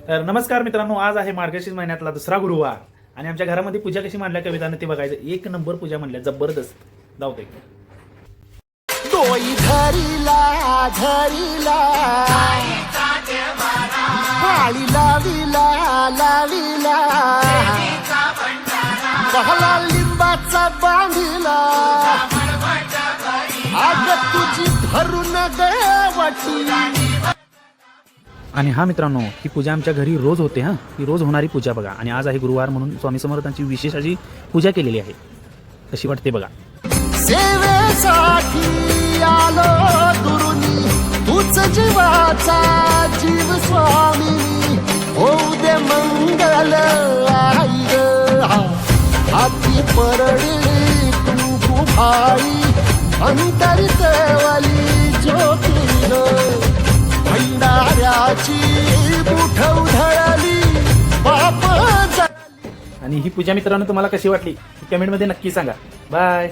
तर नमस्कार मित्रांनो, आज आहे मार्गशीर्ष महिन्यातला दुसरा गुरुवार आणि आमच्या घरामध्ये पूजा कशी मांडल्या कविताने ते बघायचं. एक नंबर पूजा मांडल्या, जबरदस्त. धावते डोई धरीला धरीला पाळी लाविला लाविला बहला लिंबाचा बांधिला आग तुझी भरून गवटी. आणि हा मित्रांनो, ही पूजा आमच्या घरी रोज होते. ही रोज होणारी पूजा बघा. आणि आज आहे गुरुवार म्हणून स्वामी समर्थांची विशेष अशी पूजा केलेली आहे. कशी वाटते बघा. सेवेसाठी आलो दुरुनी तूच जीवाचा जीव स्वामी होऊ दे मंगल आई हाती परडी तू भाई अंतरित वाली ज्योतीन भंडाऱ्याची बुठ उधळली बाप. आणि ही पूजा मित्रांनो तुम्हाला कशी वाटली कमेंटमध्ये नक्की सांगा. बाय.